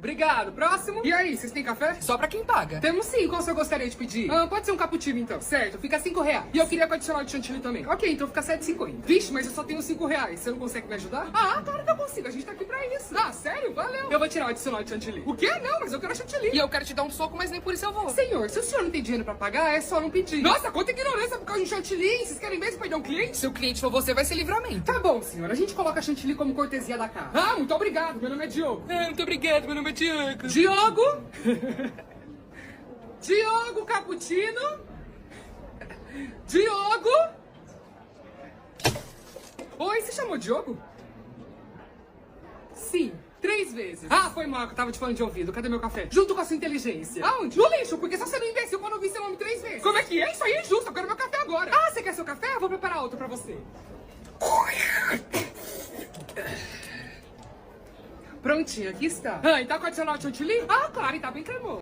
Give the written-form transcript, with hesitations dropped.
Obrigado. Próximo. E aí, vocês têm café? Só pra quem paga. Temos sim. Qual você gostaria de pedir? Pode ser um cappuccino, então. Certo, fica R$5. E eu queria com adicional de chantilly também. Ok, então fica R$7,50. Vixe, mas eu só tenho R$5. Você não consegue me ajudar? Ah, claro que eu consigo. A gente tá aqui pra isso. Ah, sério? Valeu. Eu vou tirar o adicional de chantilly. O quê? Não, mas eu quero chantilly. E eu quero te dar um soco, mas nem por isso eu vou. Senhor, se o senhor não tem dinheiro pra pagar, é só não pedir. Nossa, quanta ignorância por causa de chantilly. Vocês querem mesmo perder um cliente? Se o cliente for você, vai ser livramento. Tá bom, senhor. A gente coloca chantilly como cortesia da casa. Ah, muito obrigado. Meu nome é Diogo. Muito obrigado, meu nome é Diogo. Diogo? Diogo Cappuccino? Diogo? Oi, você chamou Diogo? Sim, 3 vezes. Ah, foi mal, que eu tava te falando de ouvido. Cadê meu café? Junto com a sua inteligência. Aonde? No lixo, porque só você não imbecil quando eu vi seu nome 3 vezes. Como é que é? Isso aí é injusto, eu quero meu café agora. Ah, você quer seu café? Eu vou preparar outro pra você. Prontinho, aqui está. Ah, e tá com adicional de chantilly? Ah, claro, e tá bem cremoso.